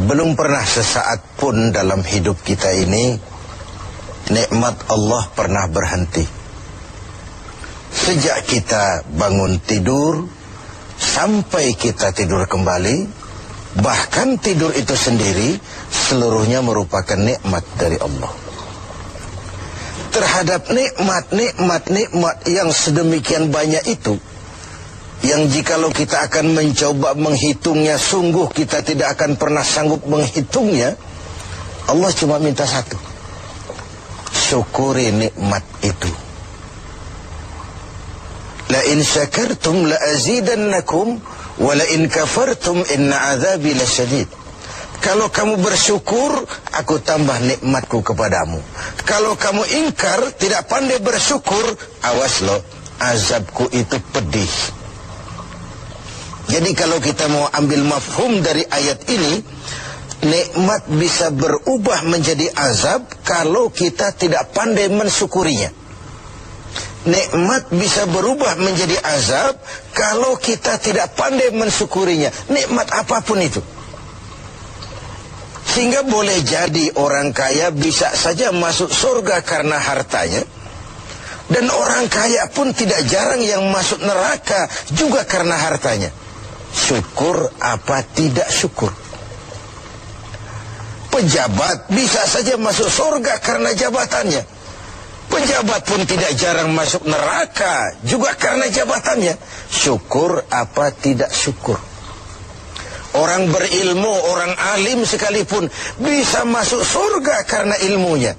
Belum pernah sesaat pun dalam hidup kita ini nikmat Allah pernah berhenti. Sejak kita bangun tidur sampai kita tidur kembali, bahkan tidur itu sendiri seluruhnya merupakan nikmat dari Allah. Terhadap nikmat yang sedemikian banyak itu, yang jikalau kita akan mencoba menghitungnya, sungguh kita tidak akan pernah sanggup menghitungnya. Allah cuma minta satu: syukuri nikmat itu. La in syakartum la azidannakum wa la in kafartum inna azabi lasyadid. Kalau kamu bersyukur, aku tambah nikmatku kepadamu. Kalau kamu ingkar, tidak pandai bersyukur, awas loh, azabku itu pedih. Jadi kalau kita mau ambil mafhum dari ayat ini, nikmat bisa berubah menjadi azab kalau kita tidak pandai mensyukurinya. Nikmat bisa berubah menjadi azab kalau kita tidak pandai mensyukurinya. Nikmat apapun itu. Sehingga boleh jadi orang kaya bisa saja masuk surga karena hartanya, dan orang kaya pun tidak jarang yang masuk neraka juga karena hartanya. Syukur apa tidak syukur? Pejabat bisa saja masuk surga karena jabatannya. Pejabat pun tidak jarang masuk neraka juga karena jabatannya. Syukur apa tidak syukur? Orang berilmu, orang alim sekalipun bisa masuk surga karena ilmunya.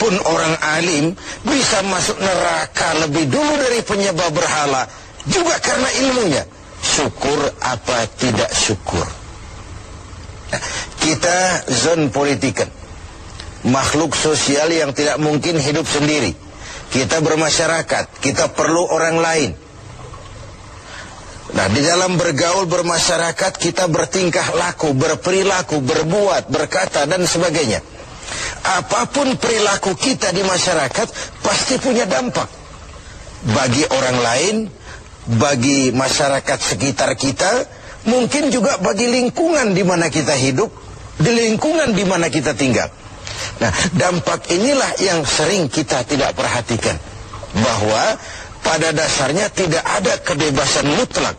Pun orang alim bisa masuk neraka lebih dulu dari penyembah berhala juga karena ilmunya. Syukur apa tidak syukur? Nah, kita zon politikan, makhluk sosial yang tidak mungkin hidup sendiri. Kita bermasyarakat, kita perlu orang lain. Nah, di dalam bergaul bermasyarakat kita bertingkah laku, berperilaku, berbuat, berkata dan sebagainya. Apapun perilaku kita di masyarakat pasti punya dampak bagi orang lain, bagi masyarakat sekitar kita, mungkin juga bagi lingkungan di mana kita hidup, di lingkungan di mana kita tinggal. Nah, dampak inilah yang sering kita tidak perhatikan, bahwa pada dasarnya tidak ada kebebasan mutlak.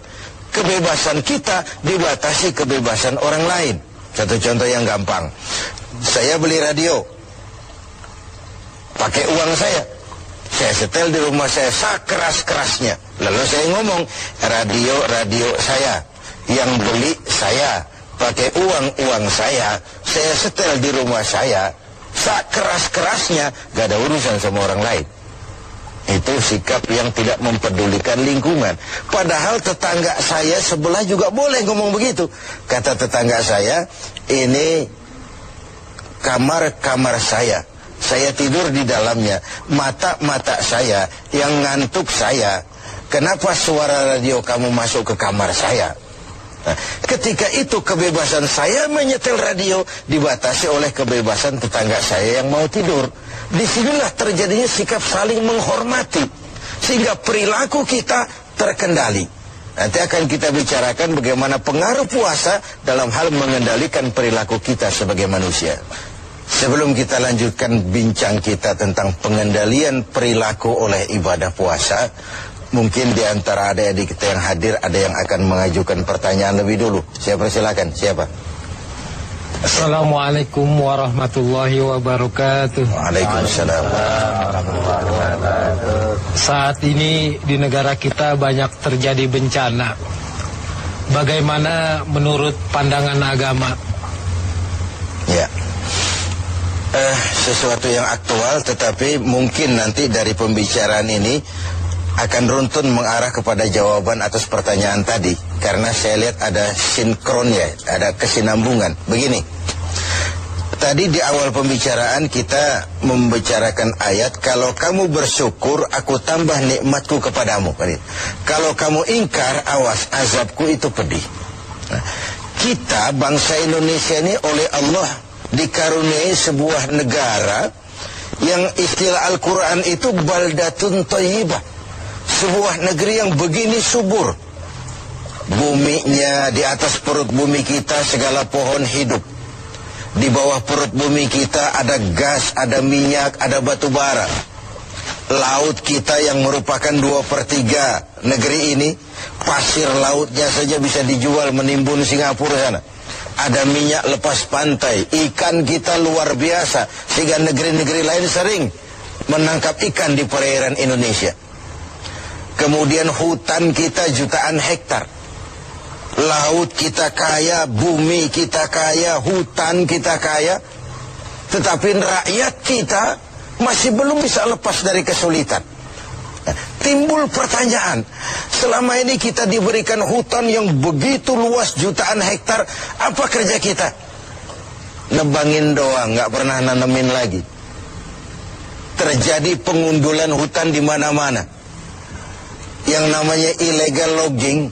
Kebebasan kita dibatasi kebebasan orang lain. Satu contoh yang gampang. Saya beli radio pakai uang saya. Saya setel di rumah saya sekeras-kerasnya. Lalu saya ngomong, radio saya, yang beli saya, pakai uang saya setel di rumah saya sekeras-kerasnya, gak ada urusan sama orang lain. Itu sikap yang tidak mempedulikan lingkungan. Padahal tetangga saya sebelah juga boleh ngomong begitu. Kata tetangga saya, ini kamar saya tidur di dalamnya, mata saya yang ngantuk saya. Kenapa suara radio kamu masuk ke kamar saya? Nah, ketika itu kebebasan saya menyetel radio dibatasi oleh kebebasan tetangga saya yang mau tidur. Disinilah terjadinya sikap saling menghormati, sehingga perilaku kita terkendali. Nanti akan kita bicarakan bagaimana pengaruh puasa dalam hal mengendalikan perilaku kita sebagai manusia. Sebelum kita lanjutkan bincang kita tentang pengendalian perilaku oleh ibadah puasa, mungkin di antara adik-adik kita yang hadir ada yang akan mengajukan pertanyaan lebih dulu. Saya persilakan, siapa? Assalamualaikum warahmatullahi wabarakatuh. Waalaikumsalam. Saat ini di negara kita banyak terjadi bencana. Bagaimana menurut pandangan agama? Ya, sesuatu yang aktual, tetapi mungkin nanti dari pembicaraan ini akan runtun mengarah kepada jawaban atas pertanyaan tadi, karena saya lihat ada sinkron ya, ada kesinambungan. Begini, tadi di awal pembicaraan kita membicarakan ayat, kalau kamu bersyukur aku tambah nikmatku kepadamu. Kalau kamu ingkar, awas, azabku itu pedih. Nah, kita bangsa Indonesia ini oleh Allah dikaruniai sebuah negara yang istilah Al-Quran itu baldatun thayyibah. Sebuah negeri yang begini subur. Buminya, di atas perut bumi kita segala pohon hidup. Di bawah perut bumi kita ada gas, ada minyak, ada batu bara. Laut kita yang merupakan 2/3 negeri ini, pasir lautnya saja bisa dijual menimbun Singapura sana. Ada minyak lepas pantai, ikan kita luar biasa, sehingga negeri-negeri lain sering menangkap ikan di perairan Indonesia. Kemudian hutan kita jutaan hektar. Laut kita kaya, bumi kita kaya, hutan kita kaya. Tetapi rakyat kita masih belum bisa lepas dari kesulitan. Timbul pertanyaan, selama ini kita diberikan hutan yang begitu luas jutaan hektar, apa kerja kita? Nebangin doang, nggak pernah nanemin lagi. Terjadi pengundulan hutan di mana-mana. Yang namanya illegal logging,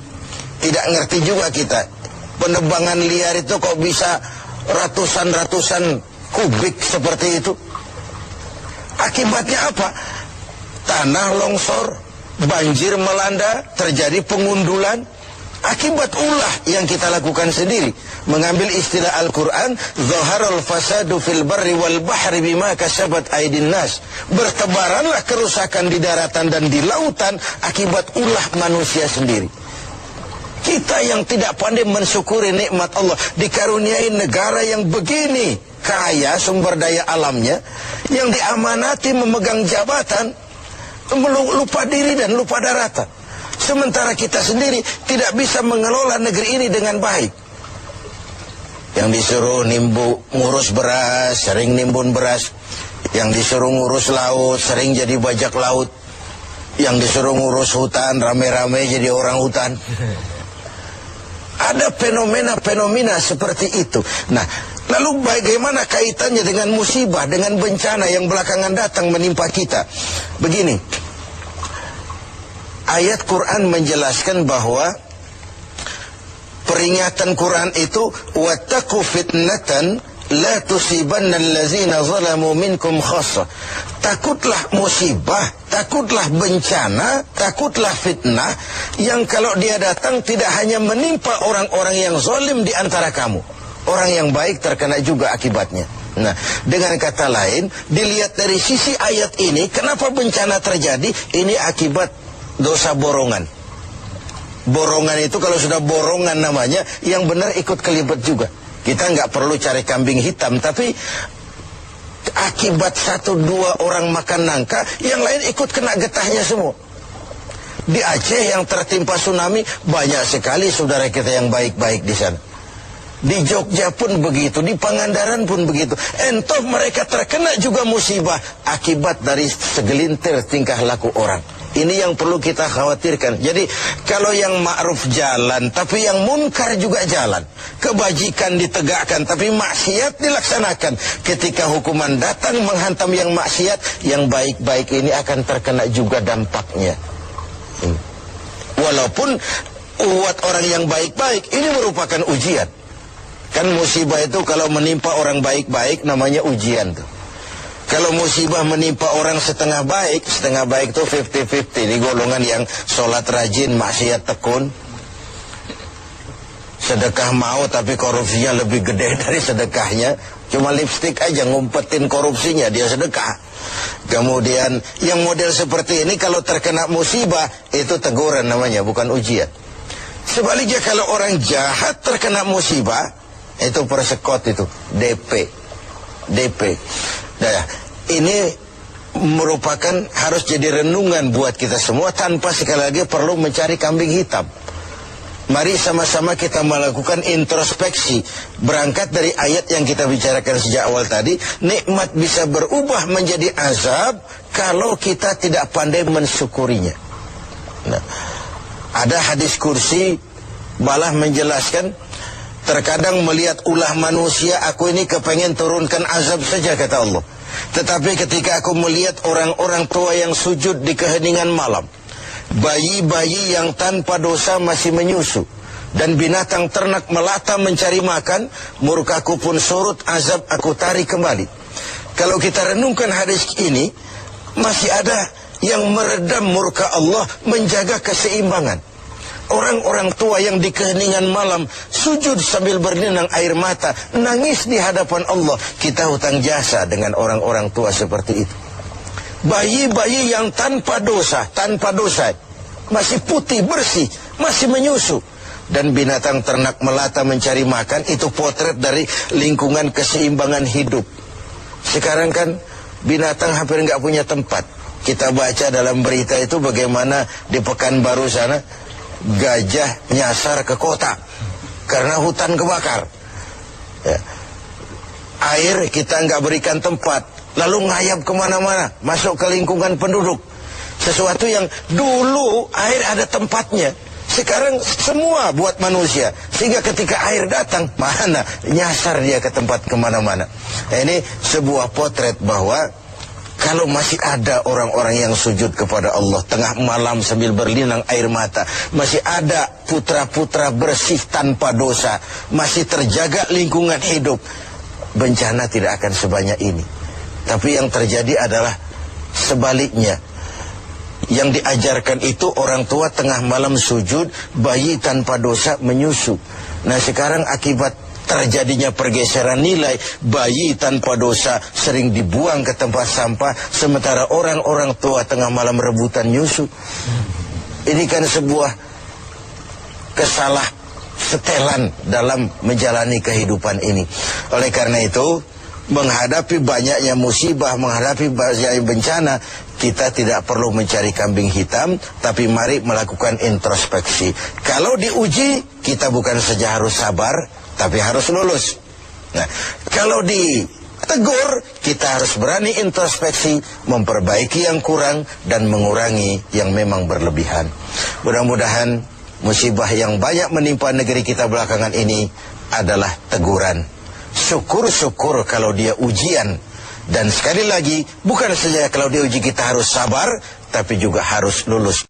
tidak ngerti juga kita. Penebangan liar itu kok bisa ratusan kubik seperti itu. Akibatnya apa? Tanah longsor, banjir melanda, terjadi pengundulan. Akibat ulah yang kita lakukan sendiri. Mengambil istilah Al-Quran, Zaharul fasadu fil barri wal bahri bima kasabat aydin nas. Bertebaranlah kerusakan di daratan dan di lautan akibat ulah manusia sendiri. Kita yang tidak pandai mensyukuri nikmat Allah, dikaruniai negara yang begini kaya sumber daya alamnya, yang diamanati memegang jabatan, lupa diri dan lupa daratan. Sementara kita sendiri tidak bisa mengelola negeri ini dengan baik. Yang disuruh ngurus beras, sering nimbun beras. Yang disuruh ngurus laut, sering jadi bajak laut. Yang disuruh ngurus hutan, rame-rame jadi orang hutan. Ada fenomena-fenomena seperti itu. Nah, lalu bagaimana kaitannya dengan musibah, dengan bencana yang belakangan datang menimpa kita? Begini, ayat Quran menjelaskan bahwa peringatan Quran itu wattaqu fitnatan la tusibanna allazina zalamu minkum khassah. Takutlah musibah, takutlah bencana, takutlah fitnah yang kalau dia datang tidak hanya menimpa orang-orang yang zalim di antara kamu. Orang yang baik terkena juga akibatnya. Nah, dengan kata lain, dilihat dari sisi ayat ini, kenapa bencana terjadi? Ini akibat dosa borongan. Borongan itu kalau sudah borongan namanya, yang benar ikut kelibet juga. Kita nggak perlu cari kambing hitam, tapi akibat 1-2 orang makan nangka, yang lain ikut kena getahnya semua. Di Aceh yang tertimpa tsunami, banyak sekali saudara kita yang baik-baik di sana. Di Jogja pun begitu, di Pangandaran pun begitu. Entah mereka terkena juga musibah akibat dari segelintir tingkah laku orang. Ini yang perlu kita khawatirkan. Jadi kalau yang ma'ruf jalan, tapi yang munkar juga jalan. Kebajikan ditegakkan, tapi maksiat dilaksanakan. Ketika hukuman datang menghantam yang maksiat, yang baik-baik ini akan terkena juga dampaknya. Walaupun buat orang yang baik-baik, ini merupakan ujian. Kan musibah itu kalau menimpa orang baik-baik namanya ujian tuh. Kalau musibah menimpa orang setengah baik itu 50-50. Di golongan yang sholat rajin, maksiat tekun. Sedekah mau tapi korupsinya lebih gede dari sedekahnya. Cuma lipstik aja ngumpetin korupsinya, dia sedekah. Kemudian yang model seperti ini kalau terkena musibah, itu teguran namanya, bukan ujian. Sebaliknya kalau orang jahat terkena musibah, itu persekot itu, DP. Nah, ini merupakan harus jadi renungan buat kita semua tanpa sekali lagi perlu mencari kambing hitam. Mari sama-sama kita melakukan introspeksi. Berangkat dari ayat yang kita bicarakan sejak awal tadi, nikmat bisa berubah menjadi azab kalau kita tidak pandai mensyukurinya. Nah, ada hadis kursi malah menjelaskan, terkadang melihat ulah manusia, aku ini kepengen turunkan azab saja, kata Allah. Tetapi ketika aku melihat orang-orang tua yang sujud di keheningan malam, bayi-bayi yang tanpa dosa masih menyusu, dan binatang ternak melata mencari makan, murkaku pun surut, azab aku tarik kembali. Kalau kita renungkan hadis ini, masih ada yang meredam murka Allah, menjaga keseimbangan. Orang-orang tua yang di keheningan malam sujud sambil berlinang air mata, nangis di hadapan Allah. Kita hutang jasa dengan orang-orang tua seperti itu. Bayi-bayi yang tanpa dosa, masih putih, bersih, masih menyusu. Dan binatang ternak melata mencari makan, itu potret dari lingkungan keseimbangan hidup. Sekarang kan binatang hampir nggak punya tempat. Kita baca dalam berita itu bagaimana di Pekanbaru sana gajah nyasar ke kota karena hutan kebakar. Ya. Air kita nggak berikan tempat, lalu ngayap kemana-mana, masuk ke lingkungan penduduk. Sesuatu yang dulu air ada tempatnya, sekarang semua buat manusia. Sehingga ketika air datang, mana nyasar dia ke tempat kemana-mana. Nah, ini sebuah potret bahwa kalau masih ada orang-orang yang sujud kepada Allah tengah malam sambil berlinang air mata, masih ada putra-putra bersih tanpa dosa, masih terjaga lingkungan hidup, bencana tidak akan sebanyak ini. Tapi yang terjadi adalah sebaliknya. Yang diajarkan itu orang tua tengah malam sujud, bayi tanpa dosa menyusu. Nah sekarang akibat terjadinya pergeseran nilai, bayi tanpa dosa sering dibuang ke tempat sampah, sementara orang-orang tua tengah malam rebutan nyusu. Ini kan sebuah kesalah setelan dalam menjalani kehidupan ini. Oleh karena itu, menghadapi banyaknya musibah, menghadapi banyaknya bencana, kita tidak perlu mencari kambing hitam, tapi mari melakukan introspeksi. Kalau diuji, kita bukan saja harus sabar, tapi harus lulus. Nah, kalau ditegur, kita harus berani introspeksi, memperbaiki yang kurang dan mengurangi yang memang berlebihan. Mudah-mudahan musibah yang banyak menimpa negeri kita belakangan ini adalah teguran. Syukur-syukur kalau dia ujian. Dan sekali lagi, bukan saja kalau dia uji kita harus sabar, tapi juga harus lulus.